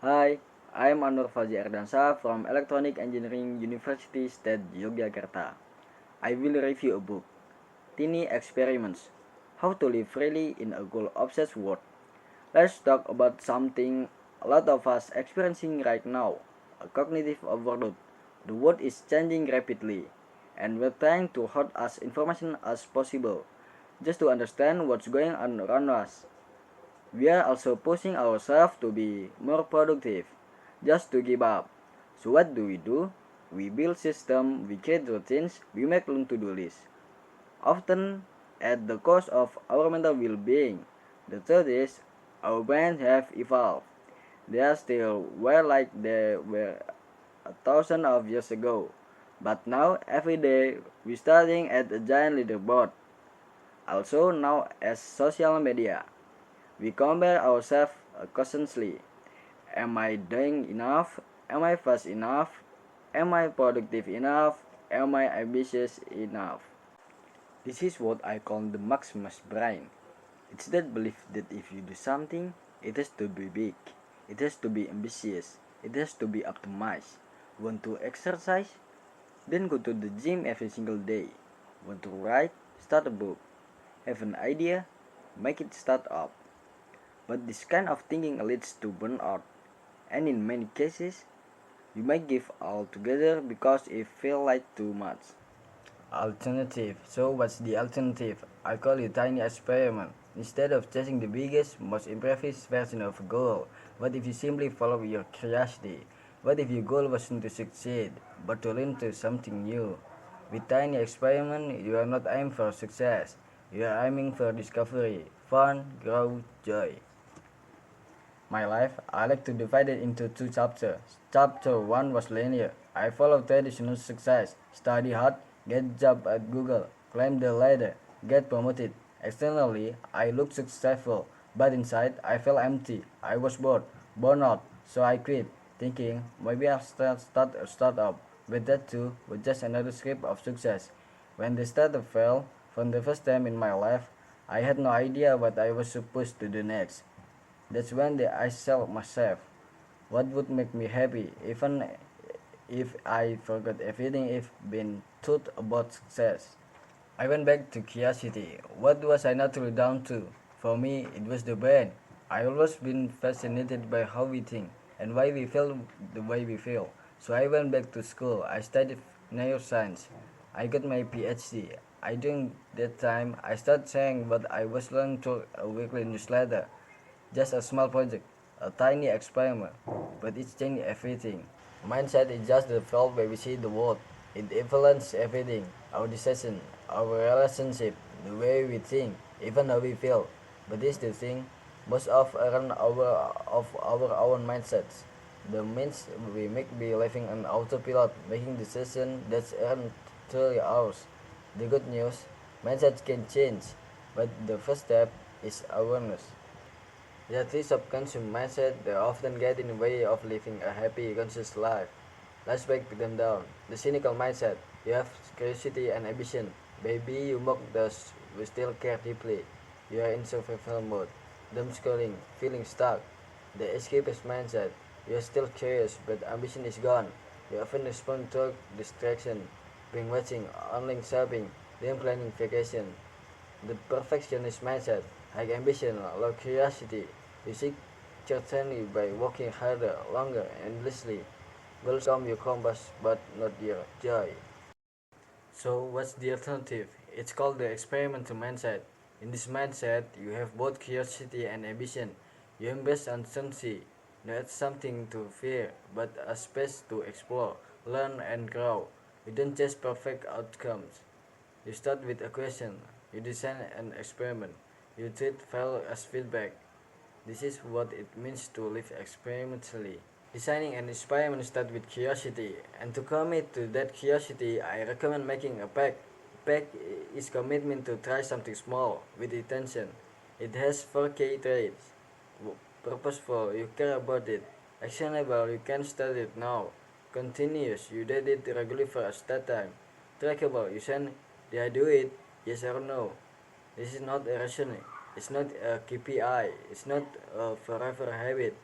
Hi, I'm Anur Fazi Erdansa from Electronic Engineering University State Yogyakarta. I will review a book, Tiny Experiments, How to Live Freely in a Goal-Obsessed World. Let's talk about something a lot of us experiencing right now, a cognitive overload. The world is changing rapidly, and we're trying to hold as information as possible, just to understand what's going on around us. We are also pushing ourselves to be more productive, just to give up. So what do? We build systems, we create routines, we make long to-do lists, often at the cost of our mental well-being. The truth is, our brains have evolved. They are still where like they were a thousand of years ago. But now, every day, we're starting at a giant leaderboard. Also now as social media. We compare ourselves constantly. Am I doing enough? Am I fast enough? Am I productive enough? Am I ambitious enough? This is what I call the Maximus brain. It's that belief that if you do something, it has to be big, it has to be ambitious, it has to be optimized. Want to exercise? Then go to the gym every single day. Want to write? Start a book. Have an idea? Make it start up. But this kind of thinking leads to burnout, and in many cases, you might give altogether because it feels like too much. Alternative. So what's the alternative? I call it tiny experiment. Instead of chasing the biggest, most impressive version of a goal, what if you simply follow your curiosity? What if your goal wasn't to succeed, but to learn to something new? With tiny experiment, you are not aiming for success. You are aiming for discovery, fun, growth, joy. My life, I like to divide it into two chapters. Chapter 1 was linear. I followed traditional success, study hard, get job at Google, climb the ladder, get promoted. Externally, I looked successful, but inside, I felt empty. I was bored, burnout, so I quit, thinking maybe I'll start a startup. But that too was just another script of success. When the startup failed, from the first time in my life, I had no idea what I was supposed to do next. That's when I sell myself. What would make me happy, even if I forgot everything I've been taught about success? I went back to curiosity. What was I naturally down to? For me, it was the brain. I always been fascinated by how we think and why we feel the way we feel. So I went back to school. I studied neuroscience. I got my PhD. During that time, I started saying what I was learning through a weekly newsletter. Just a small project, a tiny experiment, but it's changing everything. Mindset is just the field where we see the world. It influences everything, our decision, our relationship, the way we think, even how we feel. But this is the thing, most of our own mindsets. The means we make be living on autopilot, making decisions that aren't truly ours. The good news, mindsets can change, but the first step is awareness. Yeah, this subconscious mindset they often get in the way of living a happy, conscious life. Let's break them down. The cynical mindset. You have curiosity and ambition. Baby, you mock those who still care deeply. You are in survival mode. Doom scrolling, feeling stuck. The escapist mindset. You are still curious, but ambition is gone. You often respond to distraction, being watching, online shopping, then planning vacation. The perfectionist mindset, high ambition, low curiosity. You seek certainty by working harder, longer, endlessly. Goals come your compass, but not your joy. So, what's the alternative? It's called the experimental mindset. In this mindset, you have both curiosity and ambition. You embrace uncertainty, not something to fear, but a space to explore, learn, and grow. You don't chase perfect outcomes. You start with a question, you design an experiment, you treat failure as feedback. This is what it means to live experimentally. Designing an experiment starts with curiosity, and to commit to that curiosity, I recommend making a pact. Pact is commitment to try something small with intention. It has 4 key traits. Purposeful, you care about it. Actionable, you can start it now. Continuous, you did it regularly for a start time. Trackable, you send, did I do it? Yes or no. This is not a rationing. It's not a KPI. It's not a forever habit.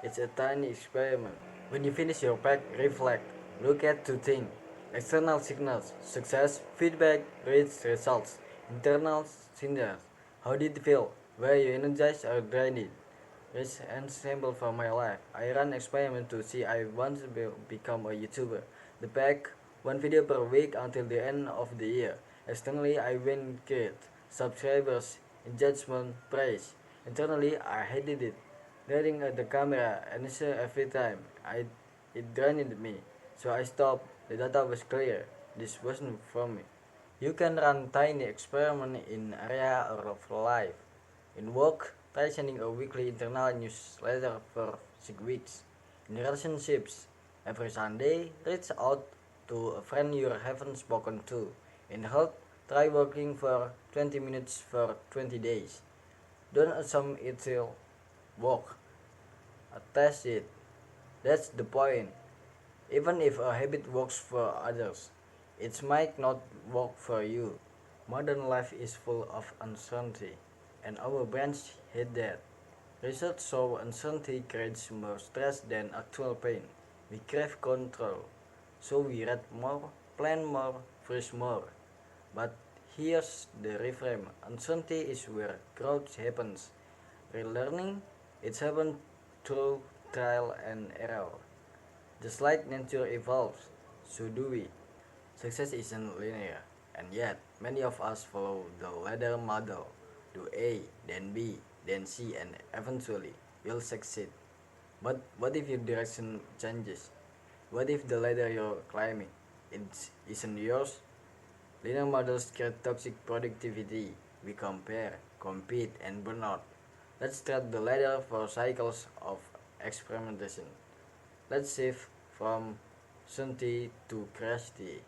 It's a tiny experiment. When you finish your pack, reflect, look at two things. External signals, success, feedback, rates, results. Internal signals, how did it feel? Were you energized or drained? It's an sample from my life. I ran experiment to see I want to become a YouTuber. The pack, one video per week until the end of the year. Externally, I win great. Subscribers, engagement, praise. Internally, I hated it. Staring at the camera answer every time. It drained me. So I stopped. The data was clear. This wasn't for me. You can run tiny experiment in area of life. In work, try sending a weekly internal newsletter for 6 weeks. In relationships, every Sunday, reach out to a friend you haven't spoken to. In health, try working for 20 minutes for 20 days. Don't assume it'll work. Test it. That's the point. Even if a habit works for others, it might not work for you. Modern life is full of uncertainty, and our brains hate that. Research shows uncertainty creates more stress than actual pain. We crave control, so we read more, plan more, freeze more. But here's the reframe: uncertainty is where growth happens. Relearning, it's happens through trial and error. Just like nature evolves, so do we. Success isn't linear, and yet many of us follow the ladder model. Do A, then B, then C, and eventually you'll succeed. But what if your direction changes? What if the ladder you're climbing isn't yours? Linear models create toxic productivity. We compare, compete, and burn out. Let's trade the ladder for cycles of experimentation. Let's shift from certainty to curiosity.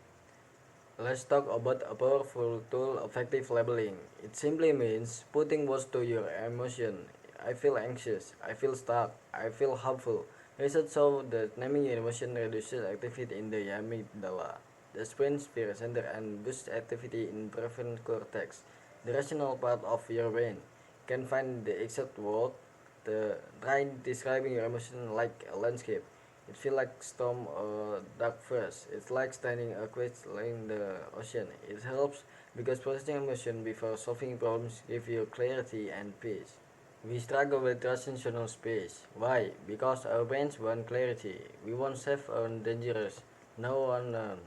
Let's talk about a powerful tool, effective labeling. It simply means putting words to your emotion. I feel anxious, I feel stuck, I feel hopeful. Research shows that naming your emotion reduces activity in the amygdala, the brain's fear center, and boosts activity in prefrontal cortex, the rational part of your brain. Can find the exact word. Try describing your emotion like a landscape. It feels like storm or dark first. It's like standing a quest in the ocean. It helps because processing emotion before solving problems gives you clarity and peace. We struggle with transitional space. Why? Because our brains want clarity. We want safe or dangerous, no unknown.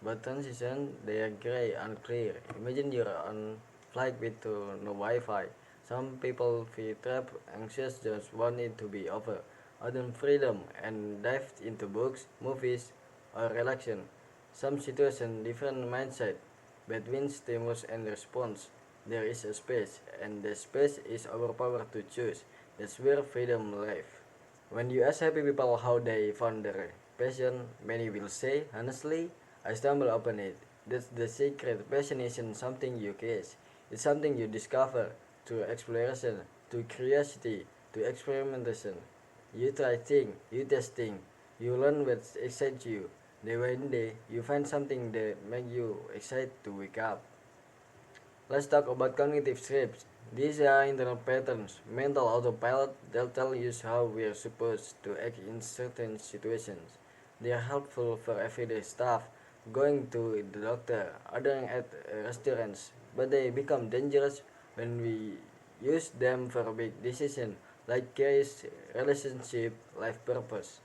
But transition, they are gray, unclear. Imagine you're on flight with no Wi-Fi. Some people feel trapped, anxious, just want it to be over. Others freedom and dive into books, movies, or relaxation. Some situation, different mindset. Between stimulus and response, there is a space, and the space is our power to choose. That's where freedom lives. When you ask happy people how they found their passion, many will say, honestly, I stumble upon it. That's the secret. Passion isn't something you catch. It's something you discover through exploration, through curiosity, through experimentation. You try things, you test things, you learn what excites you. Then one day, you find something that makes you excited to wake up. Let's talk about cognitive scripts. These are internal patterns, mental autopilot that tell you how we are supposed to act in certain situations. They are helpful for everyday stuff, going to the doctor, ordering at restaurants, but they become dangerous when we use them for big decisions like careers, relationship, life purpose.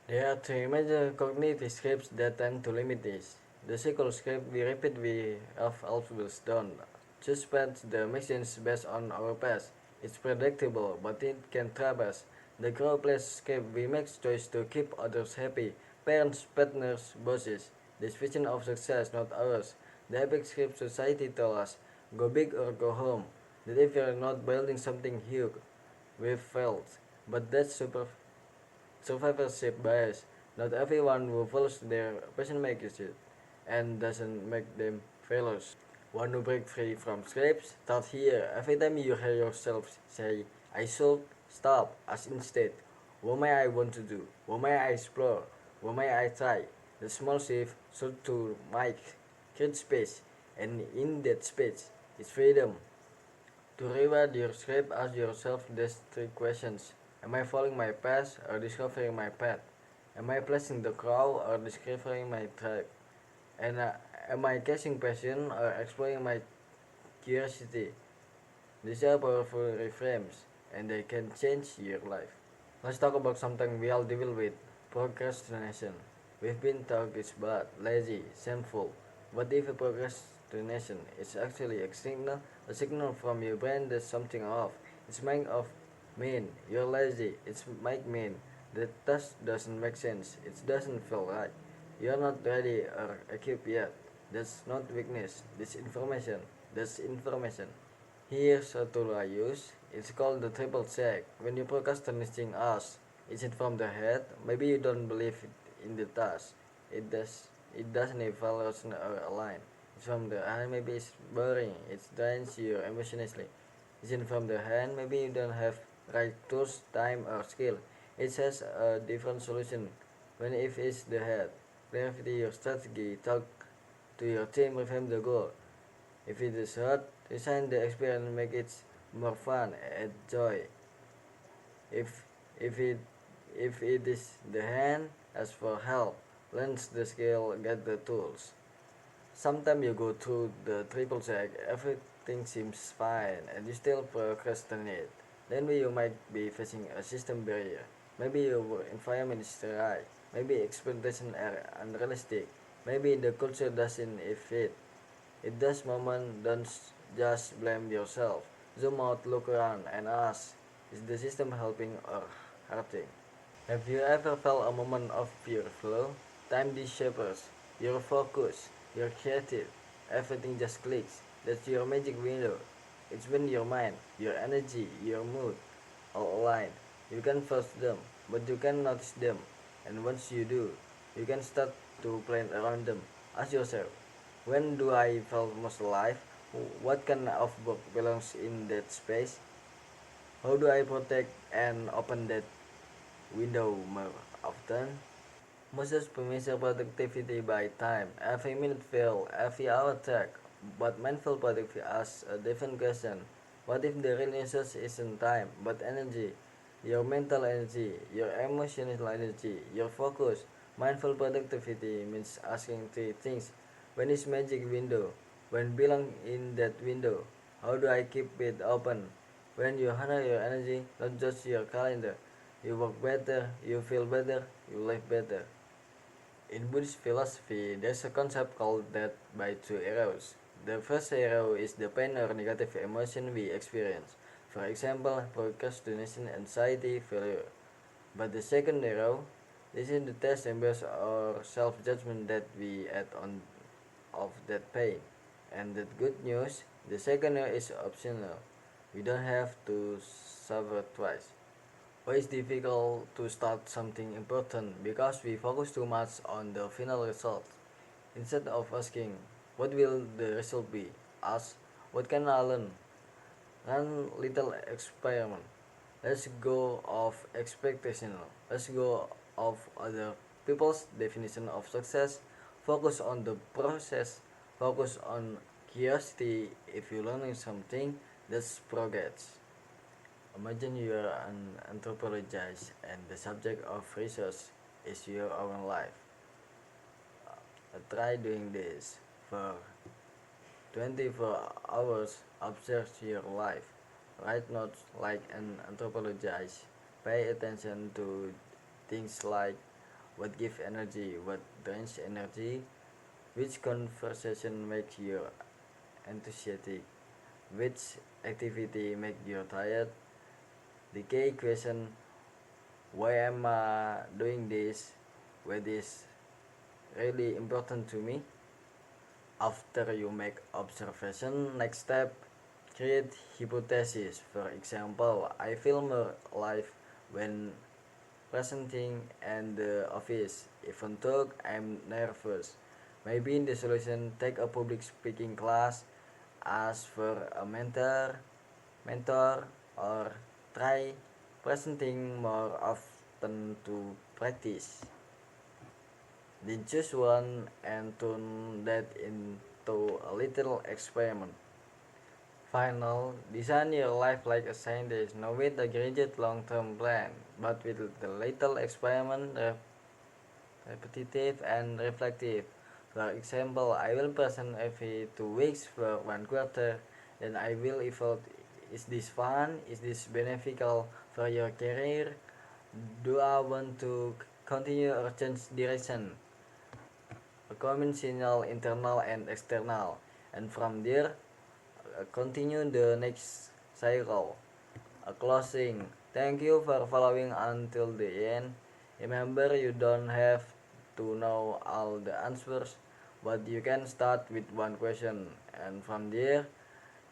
There are three major cognitive scripts that tend to limit this. The cycle script we repeat we have always done. Suspends the machines based on our past. It's predictable, but it can trap us. The grow place script we make choice to keep others happy. Parents, partners, bosses. This vision of success, not ours. The epic script society tells us, go big or go home. That if you're not building something huge, we've failed. But that's survivorship bias. Not everyone who follows their passion makes it, and doesn't make them failures. Want to break free from scripts? Start here. Every time you hear yourself say, I should stop, ask instead, what may I want to do? What may I explore? What may I try? The small shift should to Mike create space, and in that space is freedom. To rewrite your script, ask yourself these three questions. Am I following my path or discovering my path? Am I placing the crowd or discovering my tribe? And am I catching passion or exploring my curiosity? These are powerful reframes and they can change your life. Let's talk about something we all deal with, procrastination. We've been taught it's bad, lazy, shameful. What if a procrastination is actually a signal from your brain that something off? It's might of mean you're lazy. It's might mean that task doesn't make sense. It doesn't feel right. You're not ready or equipped yet. That's not weakness. That's information. That's information. Here's a tool I use. It's called the triple check. When you procrastinating us, is it from the head? Maybe you don't believe in the task. It does. It doesn't evaluate or align. It's from the eye. Maybe it's boring. It drains you emotionally. Is it from the hand? Maybe you don't have right tools, time, or skill. It has a different solution. When if it's the head, clarify your strategy. Talk to your team. Reframe the goal. If it is hard, design the experience, make it more fun, add joy. If if it if it is the hand, ask for help, learn the skill, get the tools. Sometimes you go through the triple check, everything seems fine, and you still procrastinate. Then you might be facing a system barrier. Maybe your environment is right. Maybe expectations are unrealistic. Maybe the culture doesn't fit. In this moment, don't just blame yourself. Zoom out, look around, and ask, is the system helping or hurting? Have you ever felt a moment of pure flow? Time disappears, you're focused, you're creative, everything just clicks. That's your magic window. It's when your mind, your energy, your mood all align. You can force them, but you can notice them. And once you do, you can start to plan around them. Ask yourself, when do I feel most alive? What kind of book belongs in that space? How do I protect and open that window more often? Moses measure productivity by time. Every minute feel, every hour track. But mindful productivity asks a different question. What if the real resource isn't time, but energy? Your mental energy, your emotional energy, your focus. Mindful productivity means asking three things. When is magic window? When belong in that window? How do I keep it open? When you honor your energy, not just your calendar, you work better, you feel better, you live better. In Buddhist philosophy, there's a concept called death by two arrows. The first arrow is the pain or negative emotion we experience. For example, procrastination, anxiety, failure. But the second arrow, this is the test embrace or self-judgment that we add on of that pain. And the good news, the second arrow is optional. We don't have to suffer twice. Why it's difficult to start something important? Because we focus too much on the final result. Instead of asking, what will the result be? Ask, what can I learn? Run little experiment. Let's go of expectation. Let's go of other people's definition of success. Focus on the process. Focus on curiosity. If you learning something, that's progress. Imagine you are an anthropologist and the subject of research is your own life. Try doing this for 24 hours. Observe your life. Write notes like an anthropologist. Pay attention to things like what gives energy, what drains energy, which conversation makes you enthusiastic, which activity makes you tired. The key question, why am I doing this? What is really important to me? After you make observation, next step, create hypothesis. For example, I feel more alive when presenting in the office, even though I'm nervous. Maybe in the solution, take a public speaking class, ask for a mentor, or try presenting more often to practice. Then choose one and turn that into a little experiment. Final, design your life like a scientist, not with a rigid long-term plan, but with the little experiment, repetitive and reflective. For example, I will present every 2 weeks for 1 quarter, then I will evaluate, is this fun? Is this beneficial for your career? Do I want to continue or change direction? A common signal, internal and external. And from there, continue the next cycle. A closing. Thank you for following until the end. Remember, you don't have to know all the answers, but you can start with one question, and from there,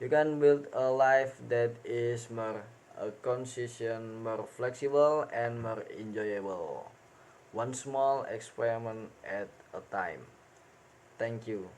you can build a life that is more consistent, more flexible, and more enjoyable. One small experiment at a time. Thank you.